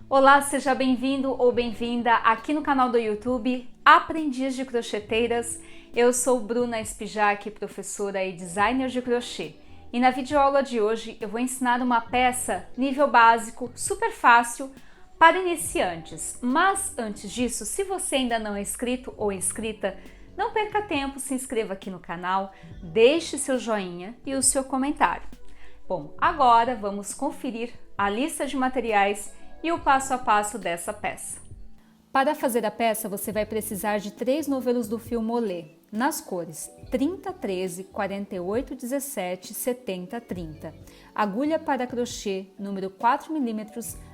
Olá, seja bem-vindo ou bem-vinda aqui no canal do YouTube Aprendiz de Crocheteiras. Eu sou Bruna Spijack, professora e designer de crochê. E na videoaula de hoje eu vou ensinar uma peça nível básico, super fácil, para iniciantes. Mas antes disso, se você ainda não é inscrito ou inscrita, não perca tempo, se inscreva aqui no canal, deixe seu joinha e o seu comentário. Bom, agora vamos conferir a lista de materiais e o passo a passo dessa peça. Para fazer a peça, você vai precisar de 3 novelos do fio molé, nas cores 30, 13, 48, 17, 70, 30. Agulha para crochê, número 4 mm,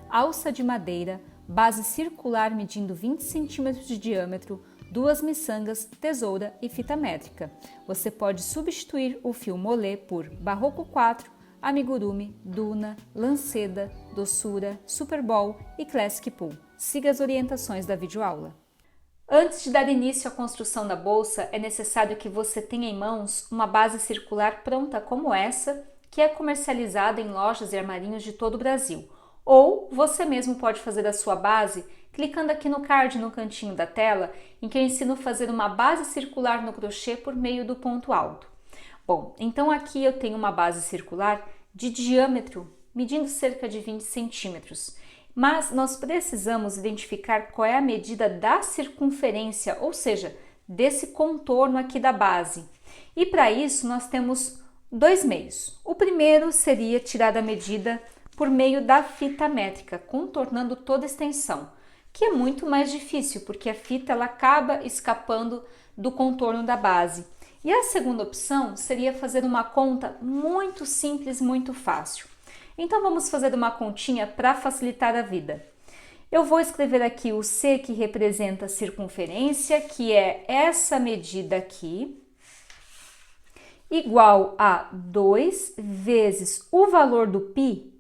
alça de madeira, base circular medindo 20 cm de diâmetro, 2 miçangas, tesoura e fita métrica. Você pode substituir o fio molé por Barroco 4, amigurumi, duna, lanceda, doçura, superball e classic pull. Siga as orientações da videoaula. Antes de dar início à construção da bolsa, é necessário que você tenha em mãos uma base circular pronta como essa, que é comercializada em lojas e armarinhos de todo o Brasil. Ou você mesmo pode fazer a sua base clicando aqui no card no cantinho da tela, em que eu ensino a fazer uma base circular no crochê por meio do ponto alto. Bom, então aqui eu tenho uma base circular de diâmetro, medindo cerca de 20 centímetros. Mas nós precisamos identificar qual é a medida da circunferência, ou seja, desse contorno aqui da base. E para isso nós temos 2 meios. O primeiro seria tirar a medida por meio da fita métrica, contornando toda a extensão, que é muito mais difícil, porque a fita ela acaba escapando do contorno da base. E a segunda opção seria fazer uma conta muito simples, muito fácil. Então vamos fazer uma continha para facilitar a vida. Eu vou escrever aqui o C, que representa a circunferência, que é essa medida aqui, igual a 2 vezes o valor do π.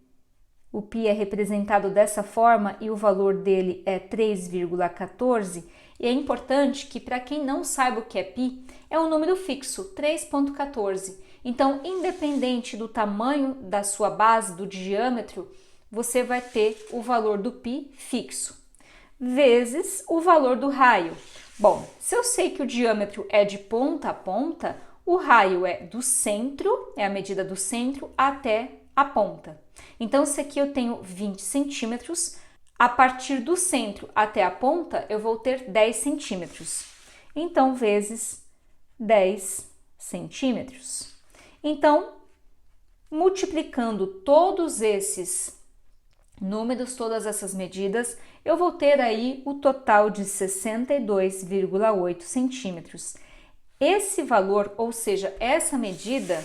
O π é representado dessa forma e o valor dele é 3,14. E é importante que, para quem não saiba o que é π, é um número fixo, 3,14. Então, independente do tamanho da sua base, do diâmetro, você vai ter o valor do π fixo, vezes o valor do raio. Bom, se eu sei que o diâmetro é de ponta a ponta, o raio é do centro, é a medida do centro, até a ponta. Então, se aqui eu tenho 20 centímetros, a partir do centro até a ponta, eu vou ter 10 centímetros. Então, vezes 10 centímetros. Então, multiplicando todos esses números, todas essas medidas, eu vou ter aí o total de 62,8 centímetros. Esse valor, ou seja, essa medida,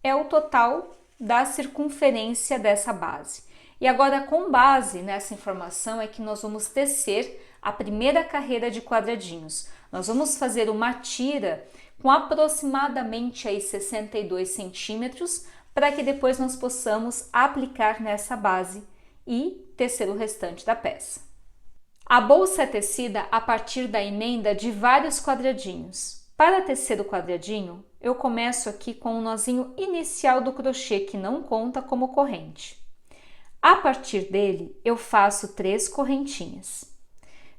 é o total da circunferência dessa base. E agora, com base nessa informação, é que nós vamos tecer a primeira carreira de quadradinhos. Nós vamos fazer uma tira com aproximadamente aí 62 centímetros, para que depois nós possamos aplicar nessa base e tecer o restante da peça. A bolsa é tecida a partir da emenda de vários quadradinhos. Para tecer o quadradinho, eu começo aqui com o nozinho inicial do crochê, que não conta como corrente. A partir dele, eu faço 3 correntinhas.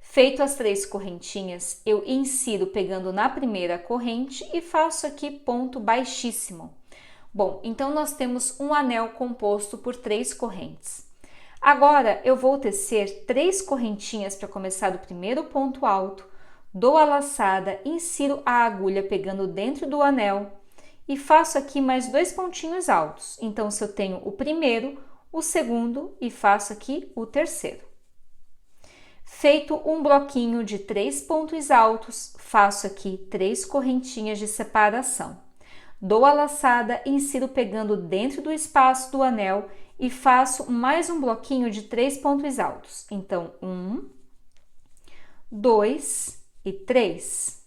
Feito as 3 correntinhas, eu insiro pegando na primeira corrente e faço aqui ponto baixíssimo. Bom, então nós temos um anel composto por 3 correntes. Agora, eu vou tecer 3 correntinhas para começar do primeiro ponto alto, dou a laçada, insiro a agulha pegando dentro do anel e faço aqui mais 2 pontinhos altos. Então, se eu tenho o primeiro, o segundo e faço aqui o terceiro. Feito um bloquinho de 3 pontos altos, faço aqui 3 correntinhas de separação. Dou a laçada, insiro pegando dentro do espaço do anel e faço mais um bloquinho de 3 pontos altos. Então, 1, 2 e 3.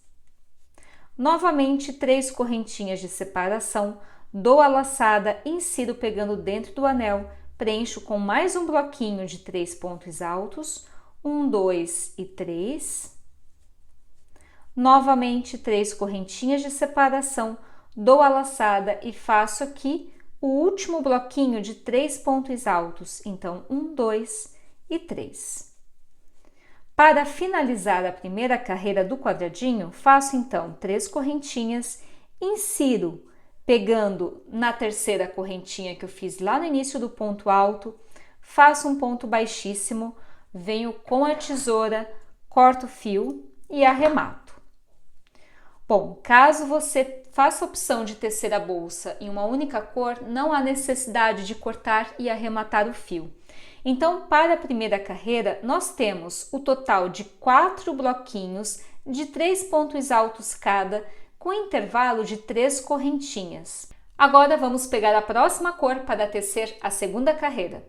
Novamente, 3 correntinhas de separação, dou a laçada, insiro pegando dentro do anel, preencho com mais um bloquinho de 3 pontos altos, 1, 2 e 3. Novamente, 3 correntinhas de separação, dou a laçada e faço aqui o último bloquinho de 3 pontos altos, então 1, 2 e 3. Para finalizar a primeira carreira do quadradinho, faço então 3 correntinhas, insiro pegando na terceira correntinha que eu fiz lá no início do ponto alto, faço um ponto baixíssimo, venho com a tesoura, corto o fio e arremato. Bom, caso você faça a opção de tecer a bolsa em uma única cor, não há necessidade de cortar e arrematar o fio. Então, para a primeira carreira, nós temos o total de 4 bloquinhos de 3 pontos altos cada, com intervalo de 3 correntinhas. Agora vamos pegar a próxima cor para tecer a segunda carreira.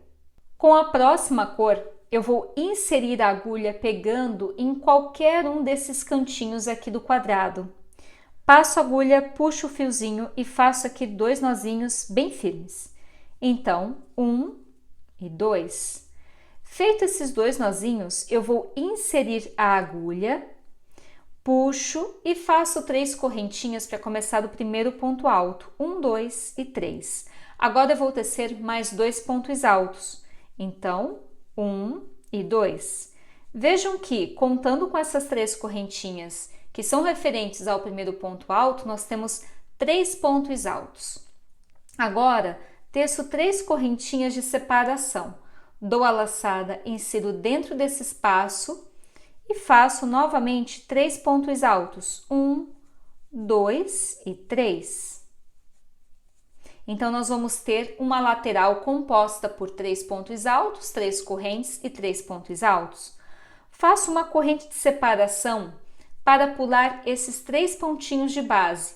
Com a próxima cor, eu vou inserir a agulha pegando em qualquer um desses cantinhos aqui do quadrado. Passo a agulha, puxo o fiozinho e faço aqui 2 nozinhos bem firmes. Então, 1 e 2. Feito esses 2 nozinhos, eu vou inserir a agulha, puxo e faço 3 correntinhas para começar o primeiro ponto alto. 1, 2 e 3. Agora eu vou tecer mais 2 pontos altos. Então, 1 e 2. Vejam que, contando com essas 3 correntinhas que são referentes ao primeiro ponto alto, nós temos 3 pontos altos. Agora, teço 3 correntinhas de separação. Dou a laçada, insiro dentro desse espaço e faço novamente 3 pontos altos. 1, 2 e 3. Então, nós vamos ter uma lateral composta por 3 pontos altos, 3 correntes e 3 pontos altos. Faço uma corrente de separação para pular esses 3 pontinhos de base.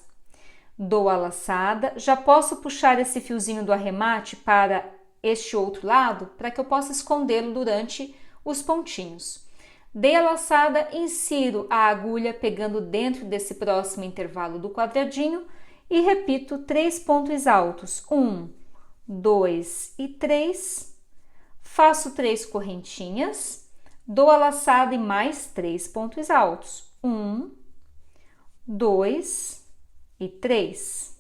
Dou a laçada, já posso puxar esse fiozinho do arremate para este outro lado, para que eu possa escondê-lo durante os pontinhos. Dei a laçada, insiro a agulha pegando dentro desse próximo intervalo do quadradinho e repito 3 pontos altos, 1, 2 e 3. Faço 3 correntinhas, dou a laçada e mais 3 pontos altos, 1, 2 e 3.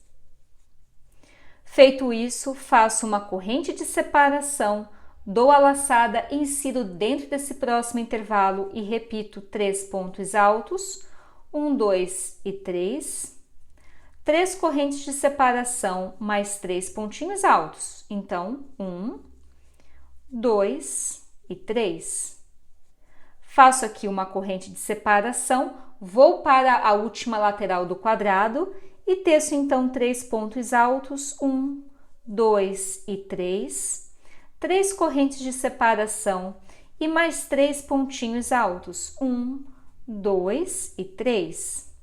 Feito isso, faço uma corrente de separação, dou a laçada, insiro dentro desse próximo intervalo e repito 3 pontos altos, 1, 2 e 3. 3 correntes de separação mais 3 pontinhos altos. Então, 1, 2 e 3. Faço aqui uma corrente de separação, vou para a última lateral do quadrado e teço então 3 pontos altos, 1, 2 e 3. 3 correntes de separação e mais 3 pontinhos altos, 1, 2 e 3.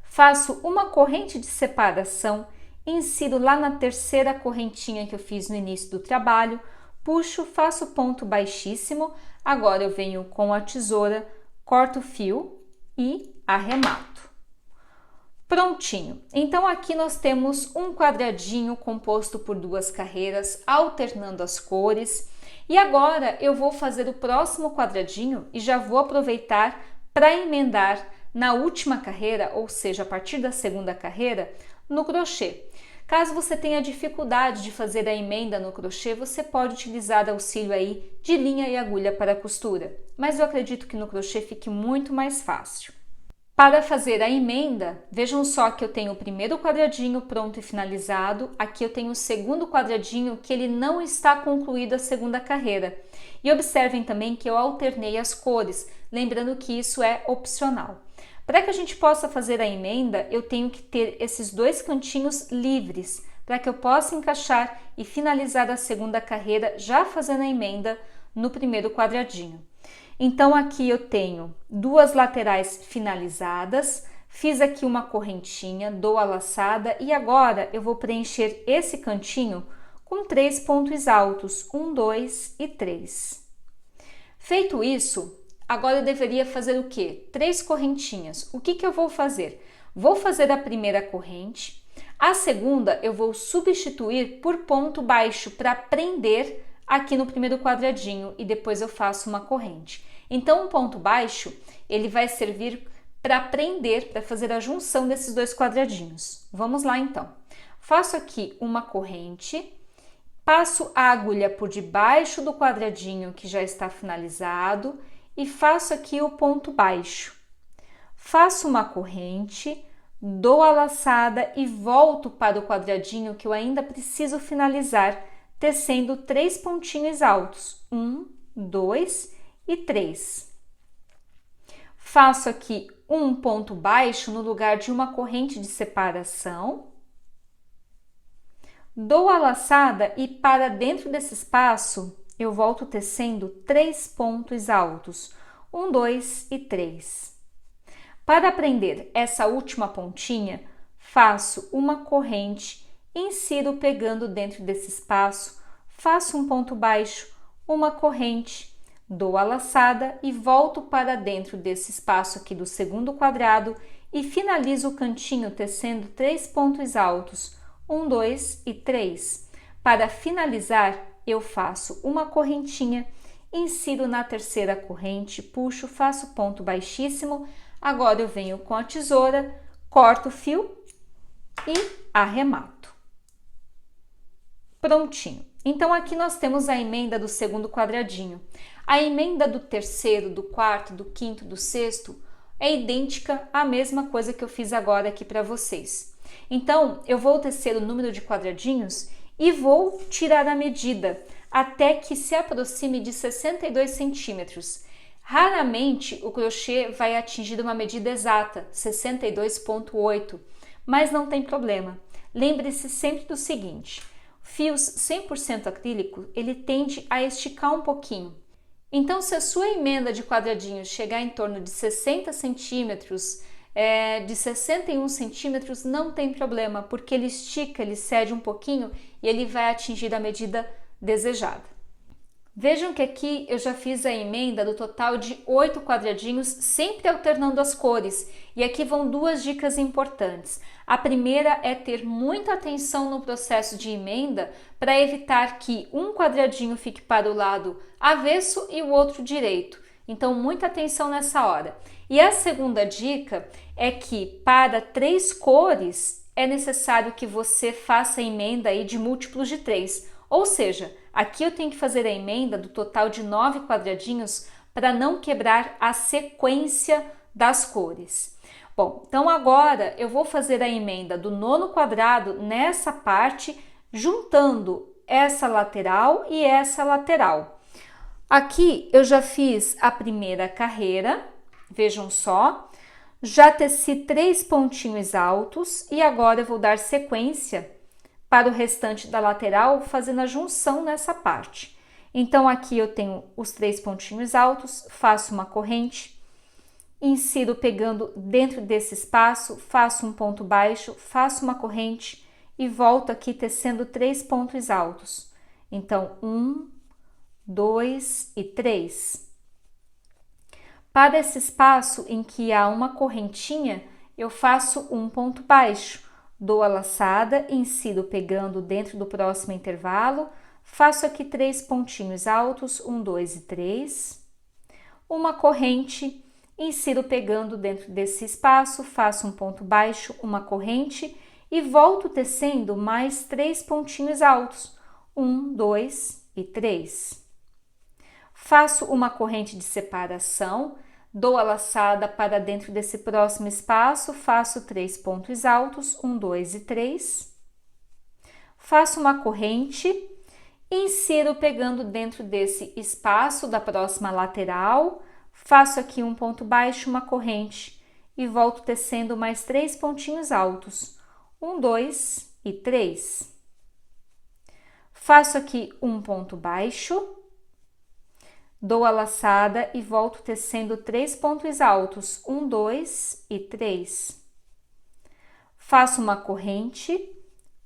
Faço uma corrente de separação, insiro lá na terceira correntinha que eu fiz no início do trabalho, puxo, faço ponto baixíssimo, agora eu venho com a tesoura, corto o fio e arremato. Prontinho! Então aqui nós temos um quadradinho composto por 2 carreiras, alternando as cores. E agora eu vou fazer o próximo quadradinho e já vou aproveitar para emendar na última carreira, ou seja, a partir da segunda carreira, no crochê. Caso você tenha dificuldade de fazer a emenda no crochê, você pode utilizar auxílio aí de linha e agulha para a costura, mas eu acredito que no crochê fique muito mais fácil. Para fazer a emenda, vejam só que eu tenho o primeiro quadradinho pronto e finalizado, aqui eu tenho o segundo quadradinho que ele não está concluído a segunda carreira. E observem também que eu alternei as cores, lembrando que isso é opcional. Para que a gente possa fazer a emenda, eu tenho que ter esses 2 cantinhos livres, para que eu possa encaixar e finalizar a segunda carreira já fazendo a emenda no primeiro quadradinho. Então aqui eu tenho 2 laterais finalizadas, fiz aqui uma correntinha, dou a laçada e agora eu vou preencher esse cantinho com 3 pontos altos, 1, 2 e 3. Feito isso, agora eu deveria fazer o quê? 3 correntinhas. O que eu vou fazer? Vou fazer a primeira corrente, a segunda eu vou substituir por ponto baixo para prender aqui no primeiro quadradinho e depois eu faço uma corrente. Então, o ponto baixo, ele vai servir para prender, para fazer a junção desses 2 quadradinhos. Vamos lá, então. Faço aqui uma corrente, passo a agulha por debaixo do quadradinho que já está finalizado e faço aqui o ponto baixo. Faço uma corrente, dou a laçada e volto para o quadradinho que eu ainda preciso finalizar, tecendo 3 pontinhos altos. 1, 2 e 3. Faço aqui um ponto baixo no lugar de uma corrente de separação. Dou a laçada e para dentro desse espaço eu volto tecendo 3 pontos altos. 1, 2 e 3. Para prender essa última pontinha, faço uma corrente, insiro pegando dentro desse espaço, faço um ponto baixo, uma corrente, dou a laçada e volto para dentro desse espaço aqui do segundo quadrado e finalizo o cantinho tecendo 3 pontos altos, 1, 2 e 3. Para finalizar, eu faço uma correntinha, insiro na terceira corrente, puxo, faço ponto baixíssimo. Agora eu venho com a tesoura, corto o fio e arremato. Prontinho. Então, aqui nós temos a emenda do segundo quadradinho. A emenda do terceiro, do quarto, do quinto, do sexto é idêntica à mesma coisa que eu fiz agora aqui para vocês. Então, eu vou tecer o número de quadradinhos e vou tirar a medida até que se aproxime de 62 centímetros. Raramente o crochê vai atingir uma medida exata, 62,8, mas não tem problema. Lembre-se sempre do seguinte, fios 100% acrílico, ele tende a esticar um pouquinho. Então, se a sua emenda de quadradinhos chegar em torno de 60 centímetros, de 61 centímetros, não tem problema, porque ele estica, ele cede um pouquinho e ele vai atingir a medida desejada. Vejam que aqui eu já fiz a emenda do total de 8 quadradinhos, sempre alternando as cores. E aqui vão 2 dicas importantes. A primeira é ter muita atenção no processo de emenda para evitar que um quadradinho fique para o lado avesso e o outro direito. Então, muita atenção nessa hora. E a segunda dica é que para 3 cores é necessário que você faça a emenda aí de múltiplos de 3. Ou seja, aqui eu tenho que fazer a emenda do total de 9 quadradinhos para não quebrar a sequência das cores. Bom, então agora eu vou fazer a emenda do 9º quadrado nessa parte, juntando essa lateral e essa lateral. Aqui eu já fiz a primeira carreira, vejam só, já teci 3 pontinhos altos e agora eu vou dar sequência para o restante da lateral, fazendo a junção nessa parte. Então, aqui eu tenho os 3 pontinhos altos, faço uma corrente, insiro pegando dentro desse espaço, faço um ponto baixo, faço uma corrente e volto aqui tecendo 3 pontos altos. Então, 1, 2 e 3. Para esse espaço em que há uma correntinha, eu faço um ponto baixo. Dou a laçada, insiro pegando dentro do próximo intervalo, faço aqui 3 pontinhos altos, 1, 2 e 3. Uma corrente, insiro pegando dentro desse espaço, faço um ponto baixo, uma corrente e volto tecendo mais 3 pontinhos altos, 1, 2 e 3. Faço uma corrente de separação, dou a laçada para dentro desse próximo espaço, faço 3 pontos altos, 1, 2 e 3. Faço uma corrente, insiro pegando dentro desse espaço da próxima lateral, faço aqui um ponto baixo, uma corrente e volto tecendo mais 3 pontinhos altos, 1, 2 e 3. Faço aqui um ponto baixo, dou a laçada e volto tecendo 3 pontos altos, 1, 2 e 3. Faço uma corrente,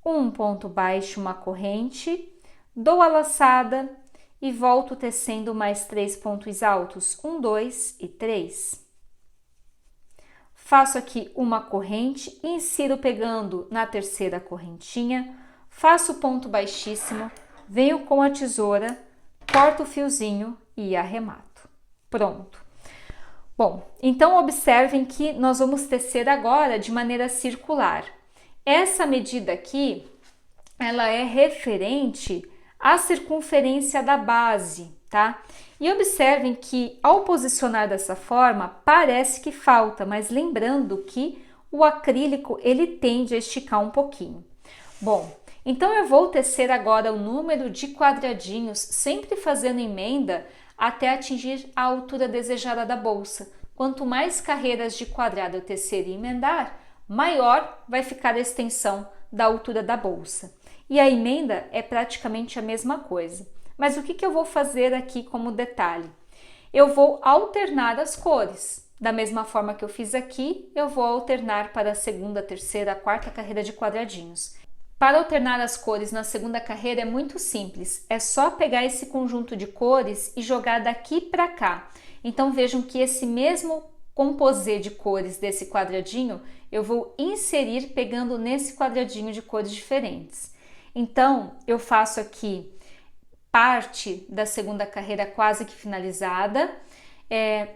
um ponto baixo, uma corrente, dou a laçada e volto tecendo mais 3 pontos altos, 1, 2 e 3. Faço aqui uma corrente, insiro pegando na terceira correntinha, faço ponto baixíssimo, venho com a tesoura, corto o fiozinho e arremato. Pronto. Bom, então observem que nós vamos tecer agora de maneira circular. Essa medida aqui, ela é referente à circunferência da base, tá? E observem que ao posicionar dessa forma, parece que falta, mas lembrando que o acrílico, ele tende a esticar um pouquinho. Bom, então eu vou tecer agora o número de quadradinhos, sempre fazendo emenda até atingir a altura desejada da bolsa. Quanto mais carreiras de quadrado eu tecer e emendar, maior vai ficar a extensão da altura da bolsa. E a emenda é praticamente a mesma coisa. Mas o que eu vou fazer aqui como detalhe? Eu vou alternar as cores. Da mesma forma que eu fiz aqui, eu vou alternar para a segunda, terceira, quarta carreira de quadradinhos. Para alternar as cores na segunda carreira é muito simples, é só pegar esse conjunto de cores e jogar daqui para cá. Então vejam que esse mesmo composê de cores desse quadradinho, eu vou inserir pegando nesse quadradinho de cores diferentes. Então eu faço aqui parte da segunda carreira quase que finalizada.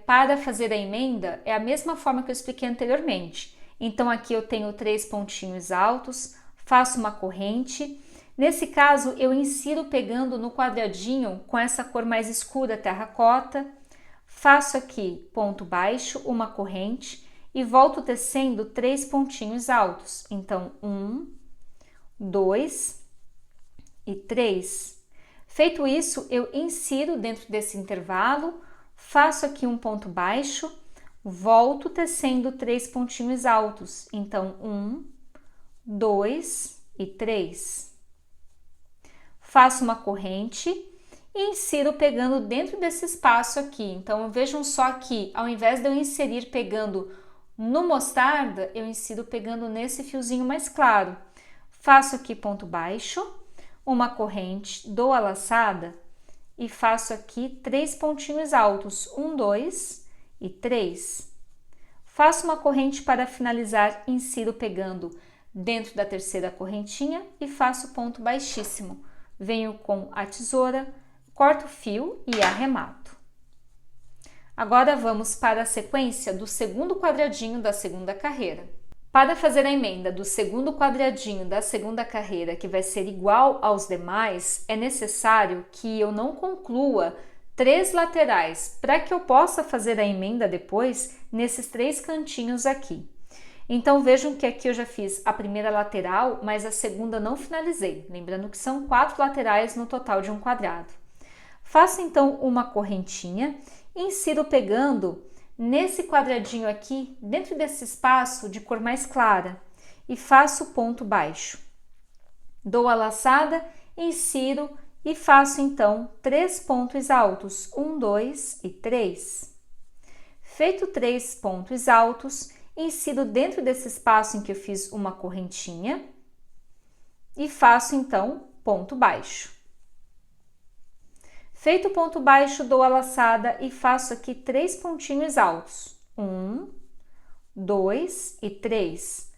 Para fazer a emenda é a mesma forma que eu expliquei anteriormente. Então aqui eu tenho 3 pontinhos altos, faço uma corrente. Nesse caso, eu insiro pegando no quadradinho com essa cor mais escura, terracota. Faço aqui ponto baixo, uma corrente e volto tecendo 3 pontinhos altos. Então, 1, 2 e 3. Feito isso, eu insiro dentro desse intervalo, faço aqui um ponto baixo, volto tecendo 3 pontinhos altos. Então, 1, 2 e 3. Faço uma corrente e insiro pegando dentro desse espaço aqui. Então, vejam só que ao invés de eu inserir pegando no mostarda, eu insiro pegando nesse fiozinho mais claro. Faço aqui ponto baixo, uma corrente, dou a laçada e faço aqui 3 pontinhos altos, 1, 2 e 3. Faço uma corrente para finalizar, insiro pegando dentro da terceira correntinha e faço ponto baixíssimo. Venho com a tesoura, corto o fio e arremato. Agora vamos para a sequência do segundo quadradinho da segunda carreira. Para fazer a emenda do segundo quadradinho da segunda carreira, que vai ser igual aos demais, é necessário que eu não conclua 3 laterais, para que eu possa fazer a emenda depois nesses 3 cantinhos aqui. Então vejam que aqui eu já fiz a primeira lateral, mas a segunda não finalizei, lembrando que são 4 laterais no total de um quadrado. Faço então uma correntinha, insiro pegando nesse quadradinho aqui, dentro desse espaço de cor mais clara, e faço ponto baixo. Dou a laçada, insiro e faço então 3 pontos altos, 1, 2 e 3. Feito 3 pontos altos, insiro dentro desse espaço em que eu fiz uma correntinha e faço então ponto baixo. Feito o ponto baixo, dou a laçada e faço aqui 3 pontinhos altos. 1, 2 e 3.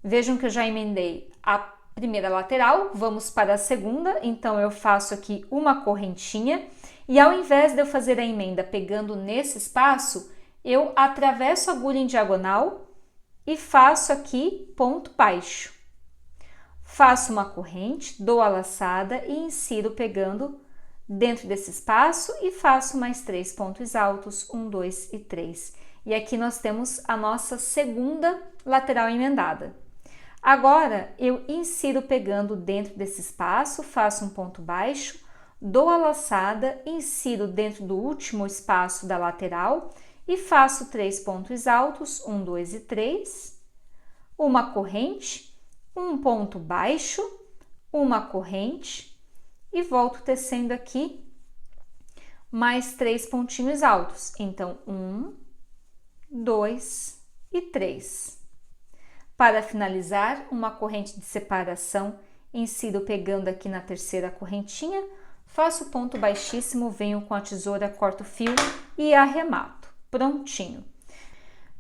Vejam que eu já emendei a primeira lateral, vamos para a segunda, então eu faço aqui uma correntinha e ao invés de eu fazer a emenda pegando nesse espaço, eu atravesso a agulha em diagonal e faço aqui ponto baixo. Faço uma corrente, dou a laçada e insiro pegando dentro desse espaço e faço mais 3 pontos altos, 1, 2 e 3. E aqui nós temos a nossa segunda lateral emendada. Agora, eu insiro pegando dentro desse espaço, faço um ponto baixo, dou a laçada, insiro dentro do último espaço da lateral e faço 3 pontos altos, 1, 2 e 3, uma corrente, um ponto baixo, uma corrente e volto tecendo aqui mais 3 pontinhos altos. Então, 1, 2 e 3. Para finalizar, uma corrente de separação, insiro pegando aqui na terceira correntinha, faço ponto baixíssimo, venho com a tesoura, corto o fio e arremato. Prontinho.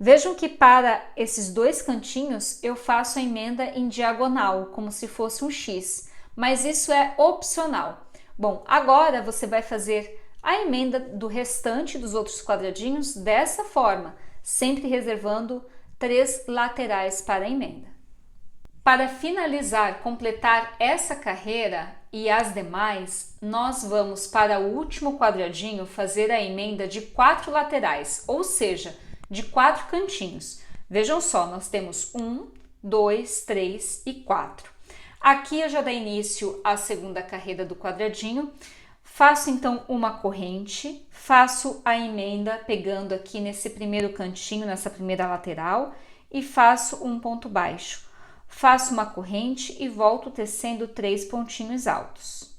Vejam que para esses dois cantinhos eu faço a emenda em diagonal, como se fosse um X, mas isso é opcional. Bom, agora você vai fazer a emenda do restante dos outros quadradinhos dessa forma, sempre reservando 3 laterais para a emenda. Para finalizar, completar essa carreira e as demais, nós vamos para o último quadradinho fazer a emenda de 4 laterais, ou seja, de 4 cantinhos. Vejam só, nós temos 1, 2, 3 e 4. Aqui eu já dei início à segunda carreira do quadradinho. Faço então uma corrente, faço a emenda pegando aqui nesse primeiro cantinho, nessa primeira lateral, e faço um ponto baixo. Faço uma corrente e volto tecendo 3 pontinhos altos.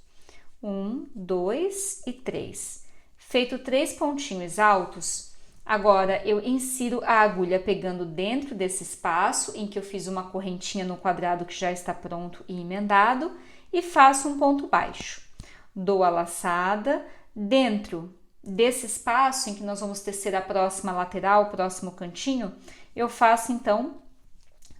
1, 2 e 3. Feito 3 pontinhos altos, agora eu insiro a agulha pegando dentro desse espaço em que eu fiz uma correntinha no quadrado que já está pronto e emendado e faço um ponto baixo. Dou a laçada dentro desse espaço em que nós vamos tecer a próxima lateral, o próximo cantinho, eu faço então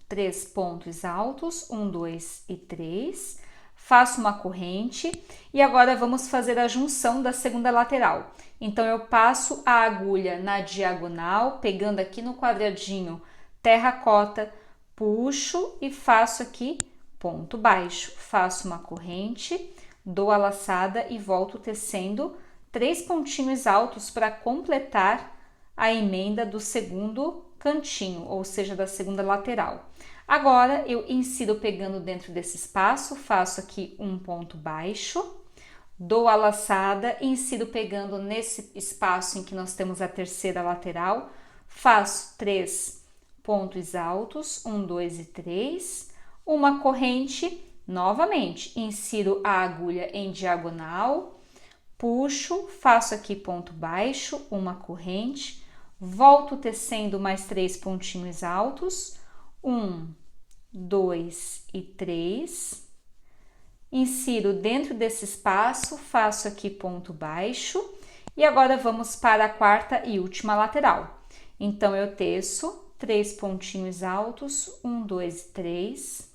3 pontos altos, 1, 2 e 3, faço uma corrente e agora vamos fazer a junção da segunda lateral. Então, eu passo a agulha na diagonal, pegando aqui no quadradinho terracota, puxo e faço aqui ponto baixo. Faço uma corrente, dou a laçada e volto tecendo 3 pontinhos altos para completar a emenda do segundo cantinho, ou seja, da segunda lateral. Agora, eu insiro pegando dentro desse espaço, faço aqui um ponto baixo, dou a laçada, insiro pegando nesse espaço em que nós temos a terceira lateral, faço 3 pontos altos, 1, 2 e 3, uma corrente, novamente, insiro a agulha em diagonal, puxo, faço aqui ponto baixo, uma corrente, volto tecendo mais 3 pontinhos altos, 1, 2 e 3, insiro dentro desse espaço, faço aqui ponto baixo e agora vamos para a quarta e última lateral. Então, eu teço 3 pontinhos altos, 1, 2 e 3,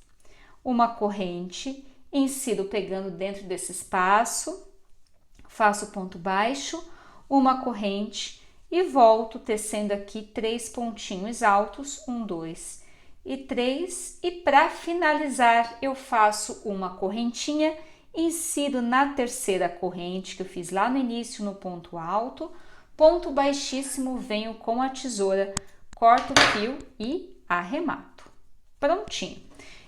uma corrente, insiro pegando dentro desse espaço, faço ponto baixo, uma corrente e volto tecendo aqui 3 pontinhos altos, 1, 2 e 3, e para finalizar eu faço uma correntinha, insiro na terceira corrente que eu fiz lá no início no ponto alto, ponto baixíssimo, venho com a tesoura, corto o fio e arremato. Prontinho!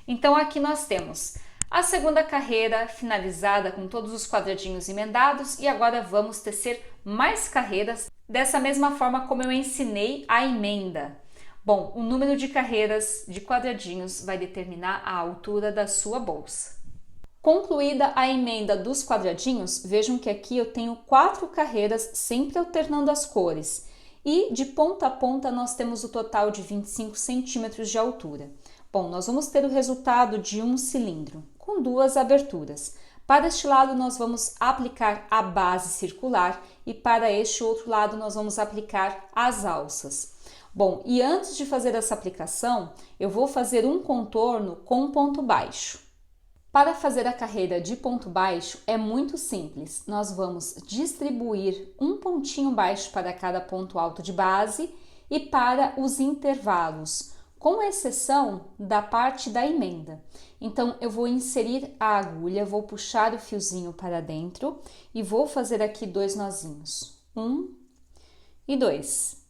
Então, aqui nós temos a segunda carreira finalizada com todos os quadradinhos emendados e agora vamos tecer mais carreiras dessa mesma forma como eu ensinei a emenda. Bom, o número de carreiras de quadradinhos vai determinar a altura da sua bolsa. Concluída a emenda dos quadradinhos, vejam que aqui eu tenho 4 carreiras sempre alternando as cores e de ponta a ponta nós temos o total de 25 centímetros de altura. Bom, nós vamos ter o resultado de um cilindro com 2 aberturas. Para este lado nós vamos aplicar a base circular e para este outro lado nós vamos aplicar as alças. Bom, e antes de fazer essa aplicação, eu vou fazer um contorno com ponto baixo. Para fazer a carreira de ponto baixo é muito simples. Nós vamos distribuir um pontinho baixo para cada ponto alto de base e para os intervalos, com exceção da parte da emenda. Então, eu vou inserir a agulha, vou puxar o fiozinho para dentro e vou fazer aqui 2 nozinhos. 1 e 2.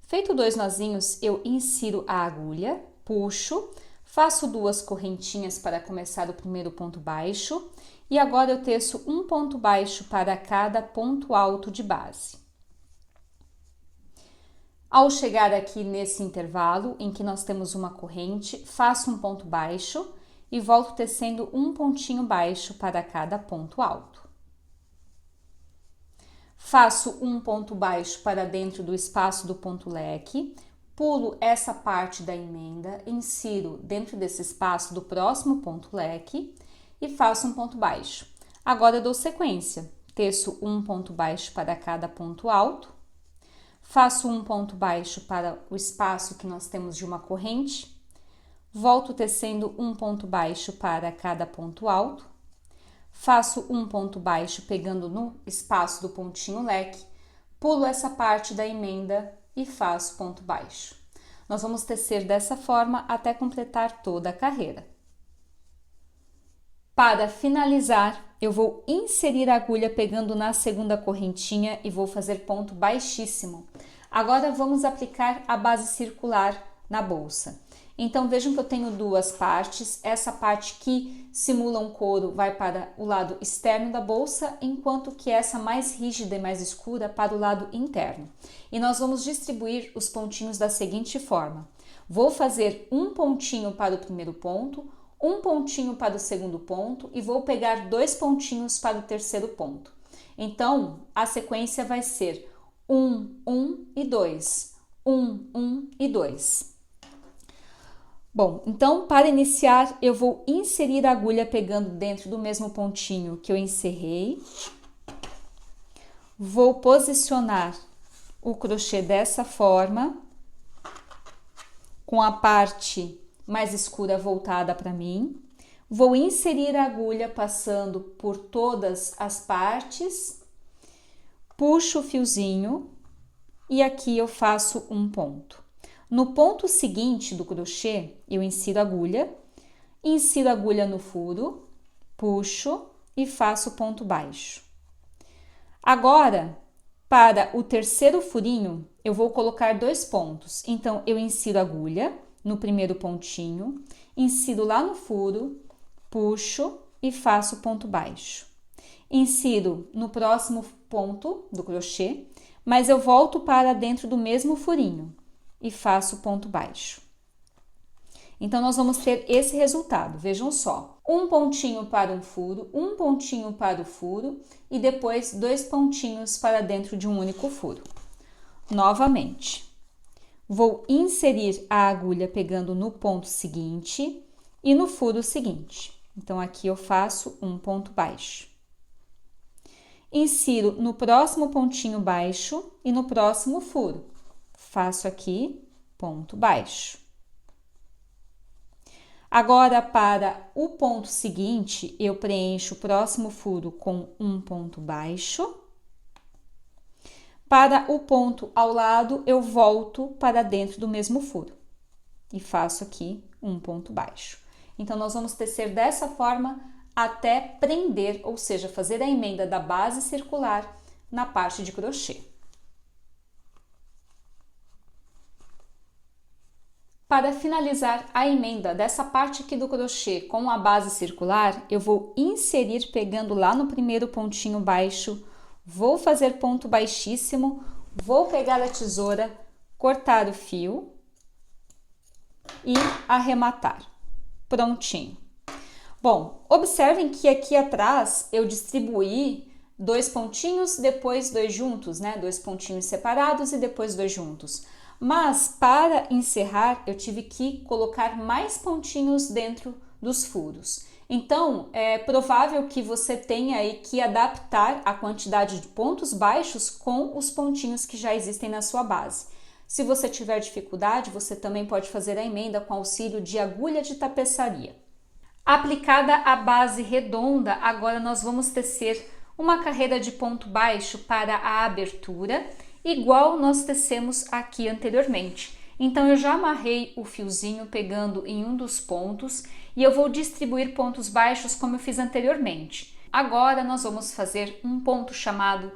Feito 2 nozinhos, eu insiro a agulha, puxo, faço 2 correntinhas para começar o primeiro ponto baixo e agora eu teço um ponto baixo para cada ponto alto de base. Ao chegar aqui nesse intervalo em que nós temos uma corrente, faço um ponto baixo e volto tecendo um pontinho baixo para cada ponto alto. Faço um ponto baixo para dentro do espaço do ponto leque, pulo essa parte da emenda, insiro dentro desse espaço do próximo ponto leque e faço um ponto baixo. Agora eu dou sequência, teço um ponto baixo para cada ponto alto, faço um ponto baixo para o espaço que nós temos de uma corrente, volto tecendo um ponto baixo para cada ponto alto, faço um ponto baixo pegando no espaço do pontinho leque, pulo essa parte da emenda e faço ponto baixo. Nós vamos tecer dessa forma até completar toda a carreira. Para finalizar, eu vou inserir a agulha pegando na segunda correntinha e vou fazer ponto baixíssimo. Agora vamos aplicar a base circular na bolsa. Então vejam que eu tenho duas partes, essa parte que simula um couro vai para o lado externo da bolsa, enquanto que essa mais rígida e mais escura para o lado interno. E nós vamos distribuir os pontinhos da seguinte forma: vou fazer um pontinho para o primeiro ponto, um pontinho para o segundo ponto e vou pegar 2 pontinhos para o terceiro ponto. Então a sequência vai ser 1, 1 e 2, 1, 1 e 2. Bom, então para iniciar eu vou inserir a agulha pegando dentro do mesmo pontinho que eu encerrei. Vou posicionar o crochê dessa forma, com a parte mais escura voltada para mim. Vou inserir a agulha passando por todas as partes, puxo o fiozinho e aqui eu faço um ponto. No ponto seguinte do crochê, eu insiro a agulha no furo, puxo e faço ponto baixo. Agora, para o terceiro furinho, eu vou colocar 2 pontos. Então, eu insiro a agulha no primeiro pontinho, insiro lá no furo, puxo e faço ponto baixo. Insiro no próximo ponto do crochê, mas eu volto para dentro do mesmo furinho e faço ponto baixo. Então, nós vamos ter esse resultado, vejam só. Um pontinho para um furo, um pontinho para o furo e depois 2 pontinhos para dentro de um único furo. Novamente, vou inserir a agulha pegando no ponto seguinte e no furo seguinte. Então, aqui eu faço um ponto baixo. Insiro no próximo pontinho baixo e no próximo furo. Faço aqui ponto baixo. Agora, para o ponto seguinte, eu preencho o próximo furo com um ponto baixo. Para o ponto ao lado, eu volto para dentro do mesmo furo e faço aqui um ponto baixo. Então, nós vamos tecer dessa forma até prender, ou seja, fazer a emenda da base circular na parte de crochê. Para finalizar a emenda dessa parte aqui do crochê com a base circular, eu vou inserir pegando lá no primeiro pontinho baixo, vou fazer ponto baixíssimo, vou pegar a tesoura, cortar o fio e arrematar. Prontinho. Bom, observem que aqui atrás eu distribuí 2 pontinhos, depois 2 juntos, né? 2 pontinhos separados e depois 2 juntos. Mas para encerrar, eu tive que colocar mais pontinhos dentro dos furos. Então, é provável que você tenha aí que adaptar a quantidade de pontos baixos com os pontinhos que já existem na sua base. Se você tiver dificuldade, você também pode fazer a emenda com auxílio de agulha de tapeçaria. Aplicada a base redonda, agora nós vamos tecer uma carreira de ponto baixo para a abertura, igual nós tecemos aqui anteriormente. Então, eu já amarrei o fiozinho pegando em um dos pontos e eu vou distribuir pontos baixos como eu fiz anteriormente. Agora, nós vamos fazer um ponto chamado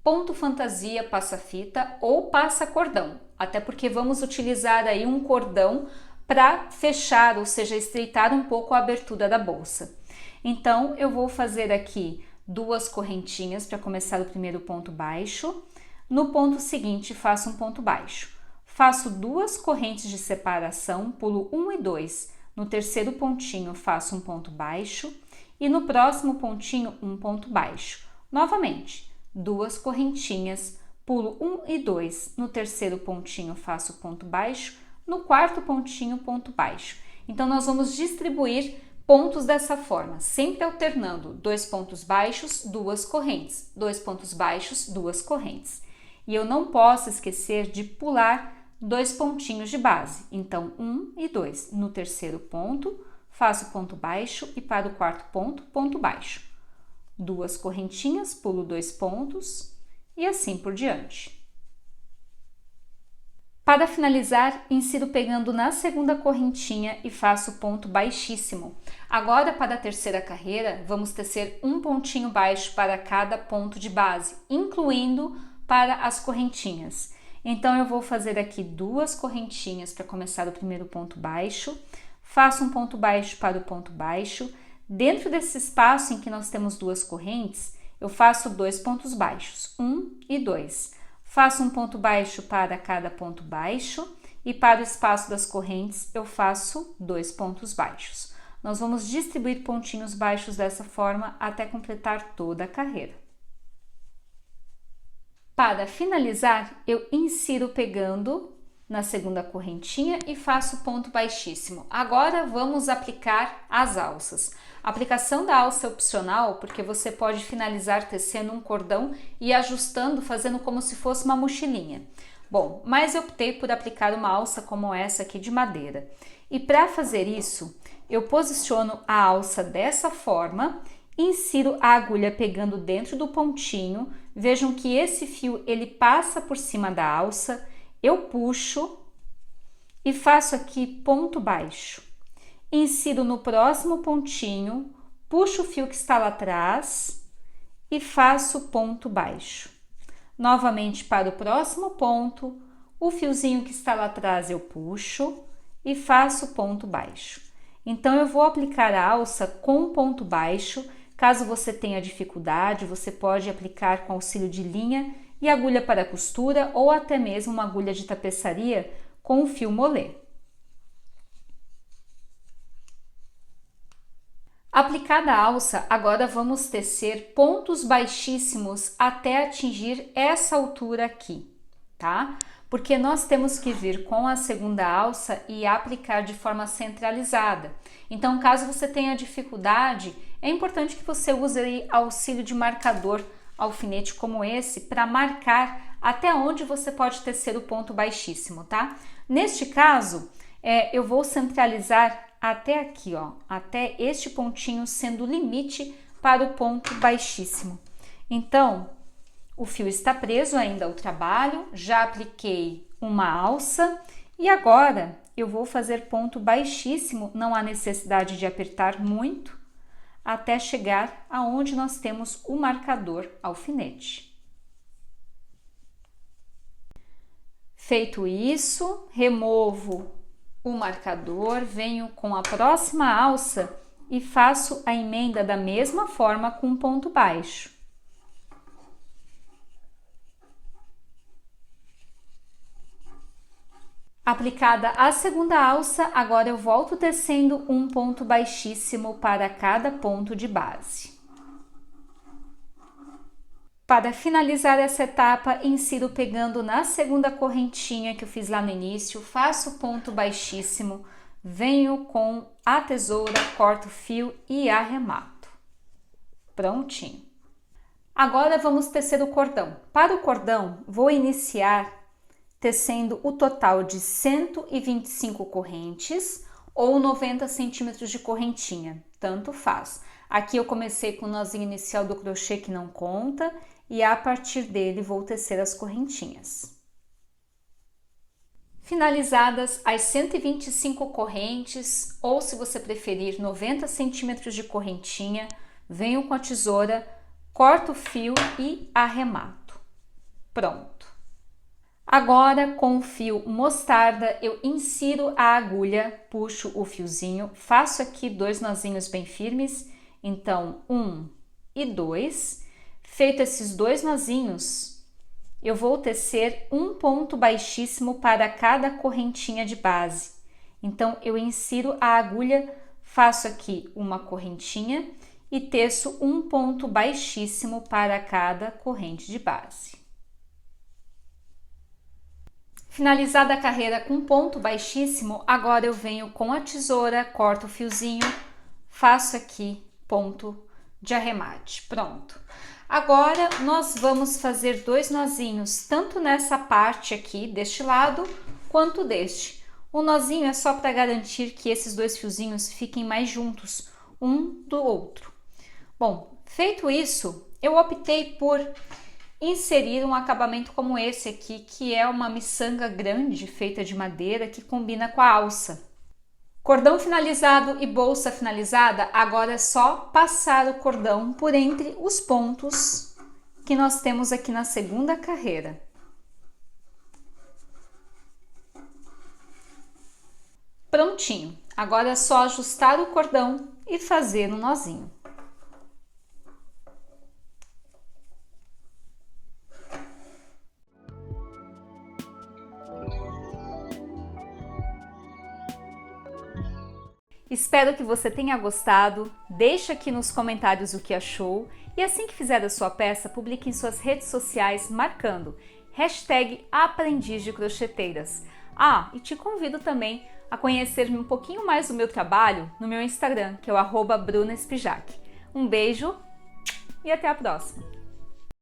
ponto fantasia passa-fita ou passa-cordão, até porque vamos utilizar aí um cordão para fechar, ou seja, estreitar um pouco a abertura da bolsa. Então, eu vou fazer aqui 2 correntinhas para começar o primeiro ponto baixo. No ponto seguinte, faço um ponto baixo. Faço 2 correntes de separação, pulo 1 e 2. No terceiro pontinho, faço um ponto baixo. E no próximo pontinho, um ponto baixo. Novamente, 2 correntinhas, pulo 1 e 2. No terceiro pontinho, faço ponto baixo. No quarto pontinho, ponto baixo. Então, nós vamos distribuir pontos dessa forma, sempre alternando 2 pontos baixos, 2 correntes, 2 pontos baixos, 2 correntes. E eu não posso esquecer de pular 2 pontinhos de base, então 1 e 2. No terceiro ponto, faço ponto baixo e para o quarto ponto, ponto baixo. 2 correntinhas, pulo 2 pontos e assim por diante. Para finalizar, insiro pegando na segunda correntinha e faço ponto baixíssimo. Agora, para a terceira carreira, vamos tecer um pontinho baixo para cada ponto de base, incluindo para as correntinhas. Então, eu vou fazer aqui 2 correntinhas para começar o primeiro ponto baixo, faço um ponto baixo para o ponto baixo. Dentro desse espaço em que nós temos 2 correntes, eu faço 2 pontos baixos, 1 e 2. Faço um ponto baixo para cada ponto baixo e para o espaço das correntes eu faço 2 pontos baixos. Nós vamos distribuir pontinhos baixos dessa forma até completar toda a carreira. Para finalizar, eu insiro pegando na segunda correntinha e faço ponto baixíssimo. Agora vamos aplicar as alças. A aplicação da alça é opcional porque você pode finalizar tecendo um cordão e ajustando, fazendo como se fosse uma mochilinha. Bom, mas eu optei por aplicar uma alça como essa aqui de madeira. E para fazer isso, eu posiciono a alça dessa forma, insiro a agulha pegando dentro do pontinho. Vejam que esse fio ele passa por cima da alça, eu puxo e faço aqui ponto baixo. Insiro no próximo pontinho, puxo o fio que está lá atrás e faço ponto baixo. Novamente para o próximo ponto, o fiozinho que está lá atrás eu puxo e faço ponto baixo. Então, eu vou aplicar a alça com ponto baixo. Caso você tenha dificuldade, você pode aplicar com auxílio de linha e agulha para costura ou até mesmo uma agulha de tapeçaria com fio molê. Aplicada a alça, agora vamos tecer pontos baixíssimos até atingir essa altura aqui, tá? Porque nós temos que vir com a segunda alça e aplicar de forma centralizada. Então, caso você tenha dificuldade, é importante que você use aí auxílio de marcador, alfinete como esse, para marcar até onde você pode tecer o ponto baixíssimo, tá? Neste caso, eu vou centralizar até aqui, ó, até este pontinho sendo o limite para o ponto baixíssimo. Então, o fio está preso ainda ao trabalho, já apliquei uma alça e agora eu vou fazer ponto baixíssimo, não há necessidade de apertar muito, até chegar aonde nós temos o marcador alfinete. Feito isso, removo o marcador, venho com a próxima alça e faço a emenda da mesma forma com ponto baixo. Aplicada a segunda alça, agora eu volto tecendo um ponto baixíssimo para cada ponto de base. Para finalizar essa etapa, insiro pegando na segunda correntinha que eu fiz lá no início, faço ponto baixíssimo, venho com a tesoura, corto o fio e arremato. Prontinho. Agora vamos tecer o cordão. Para o cordão, vou iniciar tecendo o total de 125 correntes ou 90 centímetros de correntinha, tanto faz. Aqui eu comecei com o nozinho inicial do crochê que não conta e a partir dele vou tecer as correntinhas. Finalizadas as 125 correntes, ou se você preferir 90 centímetros de correntinha, venho com a tesoura, corto o fio e arremato. Pronto. Agora, com o fio mostarda, eu insiro a agulha, puxo o fiozinho, faço aqui 2 nozinhos bem firmes, então 1 e 2. Feito esses 2 nozinhos, eu vou tecer um ponto baixíssimo para cada correntinha de base. Então, eu insiro a agulha, faço aqui uma correntinha e teço um ponto baixíssimo para cada corrente de base. Finalizada a carreira com ponto baixíssimo, agora eu venho com a tesoura, corto o fiozinho, faço aqui ponto de arremate. Pronto. Agora nós vamos fazer 2 nozinhos, tanto nessa parte aqui deste lado quanto deste. O nozinho é só para garantir que esses 2 fiozinhos fiquem mais juntos um do outro. Bom, feito isso, eu optei por inserir um acabamento como esse aqui, que é uma miçanga grande feita de madeira que combina com a alça. Cordão finalizado e bolsa finalizada, agora é só passar o cordão por entre os pontos que nós temos aqui na segunda carreira. Prontinho, agora é só ajustar o cordão e fazer um nozinho. Espero que você tenha gostado, deixe aqui nos comentários o que achou e assim que fizer a sua peça, publique em suas redes sociais marcando #Aprendiz de Crocheteiras. Ah, e te convido também a conhecer um pouquinho mais do meu trabalho no meu Instagram, que é o @brunaspijac. Um beijo e até a próxima!